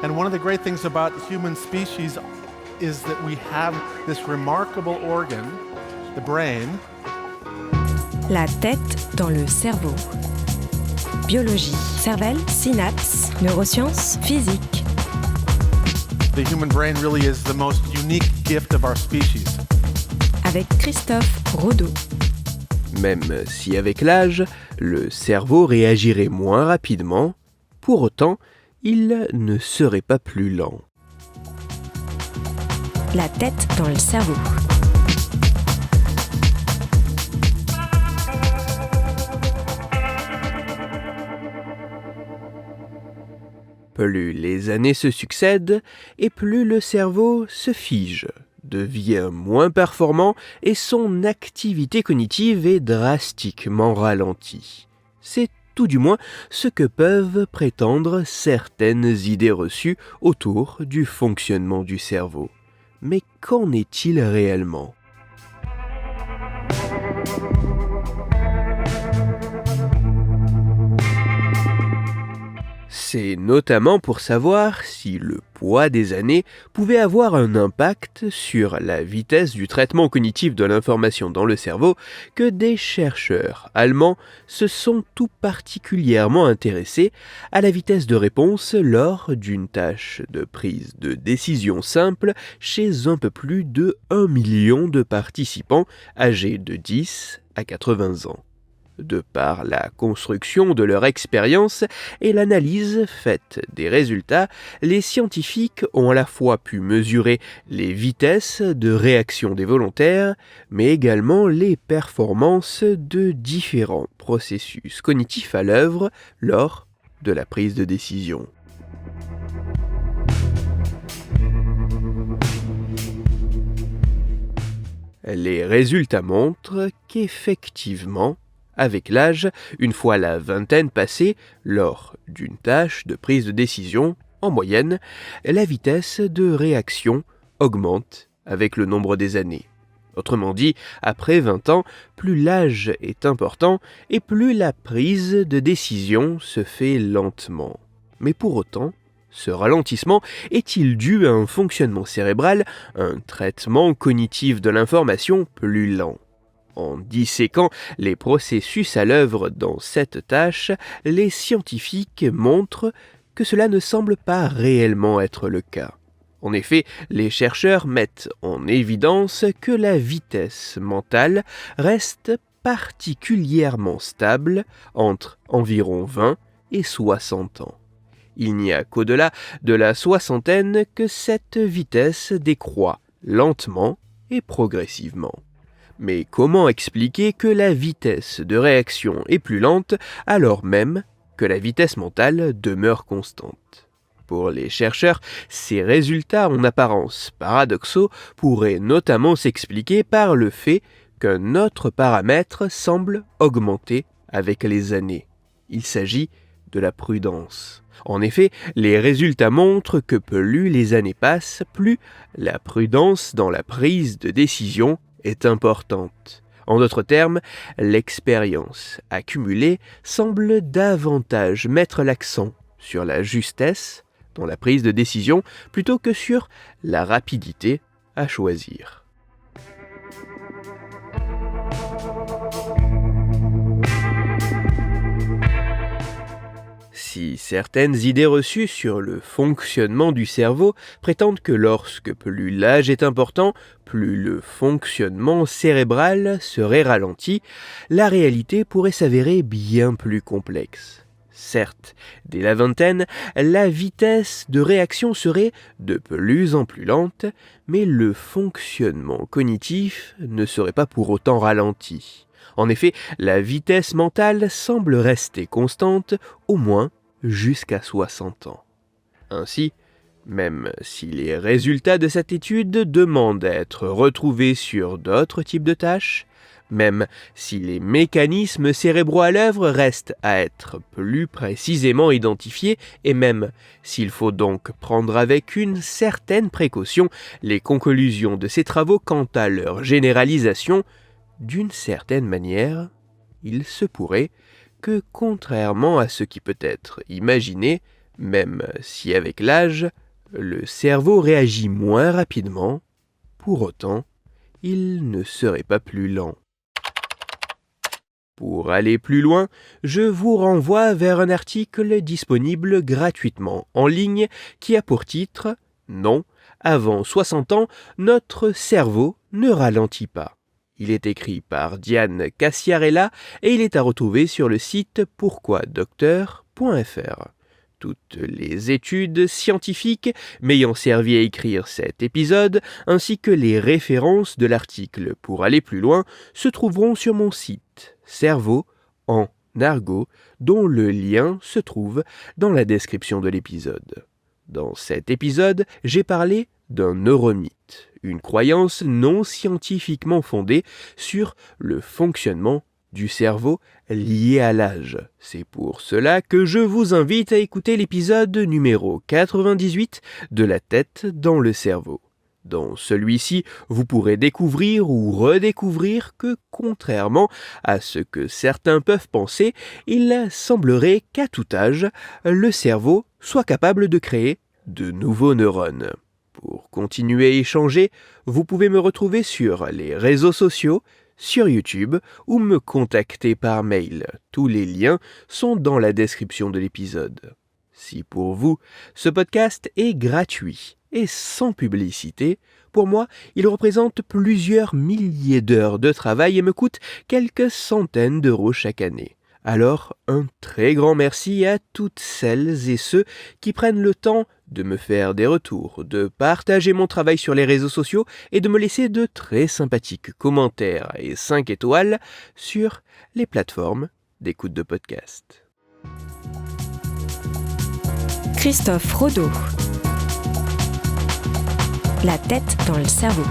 And one of the great things about human species is that we have this remarkable organ, the brain. La tête dans le cerveau. Biologie, cervelle, synapses, neurosciences, physique. The human brain really is the most unique gift of our species. Avec Christophe Rodeau. Même si avec l'âge, le cerveau réagirait moins rapidement, pour autant, il ne serait pas plus lent. La tête dans le cerveau. Plus les années se succèdent et plus le cerveau se fige, devient moins performant et son activité cognitive est drastiquement ralentie. C'est tout du moins ce que peuvent prétendre certaines idées reçues autour du fonctionnement du cerveau. Mais qu'en est-il réellement ? C'est notamment pour savoir si le poids des années pouvait avoir un impact sur la vitesse du traitement cognitif de l'information dans le cerveau que des chercheurs allemands se sont tout particulièrement intéressés à la vitesse de réponse lors d'une tâche de prise de décision simple chez un peu plus de 1 million de participants âgés de 10 à 80 ans. De par la construction de leur expérience et l'analyse faite des résultats, les scientifiques ont à la fois pu mesurer les vitesses de réaction des volontaires, mais également les performances de différents processus cognitifs à l'œuvre lors de la prise de décision. Les résultats montrent qu'effectivement, avec l'âge, une fois la vingtaine passée, lors d'une tâche de prise de décision, en moyenne, la vitesse de réaction augmente avec le nombre des années. Autrement dit, après 20 ans, plus l'âge est important et plus la prise de décision se fait lentement. Mais pour autant, ce ralentissement est-il dû à un fonctionnement cérébral, un traitement cognitif de l'information plus lent ? En disséquant les processus à l'œuvre dans cette tâche, les scientifiques montrent que cela ne semble pas réellement être le cas. En effet, les chercheurs mettent en évidence que la vitesse mentale reste particulièrement stable entre environ 20 et 60 ans. Il n'y a qu'au-delà de la soixantaine que cette vitesse décroît lentement et progressivement. Mais comment expliquer que la vitesse de réaction est plus lente alors même que la vitesse mentale demeure constante ? Pour les chercheurs, ces résultats en apparence paradoxaux pourraient notamment s'expliquer par le fait qu'un autre paramètre semble augmenter avec les années. Il s'agit de la prudence. En effet, les résultats montrent que plus les années passent, plus la prudence dans la prise de décision est importante. En d'autres termes, l'expérience accumulée semble davantage mettre l'accent sur la justesse dans la prise de décision plutôt que sur la rapidité à choisir. Si certaines idées reçues sur le fonctionnement du cerveau prétendent que lorsque plus l'âge est important, plus le fonctionnement cérébral serait ralenti, la réalité pourrait s'avérer bien plus complexe. Certes, dès la vingtaine, la vitesse de réaction serait de plus en plus lente, mais le fonctionnement cognitif ne serait pas pour autant ralenti. En effet, la vitesse mentale semble rester constante, au moins jusqu'à 60 ans. Ainsi, même si les résultats de cette étude demandent à être retrouvés sur d'autres types de tâches, même si les mécanismes cérébraux à l'œuvre restent à être plus précisément identifiés, et même s'il faut donc prendre avec une certaine précaution les conclusions de ces travaux quant à leur généralisation, d'une certaine manière, il se pourrait que, contrairement à ce qui peut être imaginé, même si avec l'âge, le cerveau réagit moins rapidement, pour autant, il ne serait pas plus lent. Pour aller plus loin, je vous renvoie vers un article disponible gratuitement en ligne qui a pour titre « Non, avant 60 ans, notre cerveau ne ralentit pas ». Il est écrit par Diane Cassiarella et il est à retrouver sur le site pourquoidocteur.fr. Toutes les études scientifiques m'ayant servi à écrire cet épisode, ainsi que les références de l'article pour aller plus loin, se trouveront sur mon site Cerveau en argot, dont le lien se trouve dans la description de l'épisode. Dans cet épisode, j'ai parlé d'un neuromythe, une croyance non scientifiquement fondée sur le fonctionnement du cerveau lié à l'âge. C'est pour cela que je vous invite à écouter l'épisode numéro 98 de La tête dans le cerveau. Dans celui-ci, vous pourrez découvrir ou redécouvrir que, contrairement à ce que certains peuvent penser, il semblerait qu'à tout âge, le cerveau soit capable de créer de nouveaux neurones. Pour continuer à échanger, vous pouvez me retrouver sur les réseaux sociaux, sur YouTube ou me contacter par mail. Tous les liens sont dans la description de l'épisode. Si pour vous, ce podcast est gratuit et sans publicité, pour moi, il représente plusieurs milliers d'heures de travail et me coûte quelques centaines d'euros chaque année. Alors, un très grand merci à toutes celles et ceux qui prennent le temps de me faire des retours, de partager mon travail sur les réseaux sociaux et de me laisser de très sympathiques commentaires et 5 étoiles sur les plateformes d'écoute de podcast. Christophe Rodeau. La tête dans le cerveau.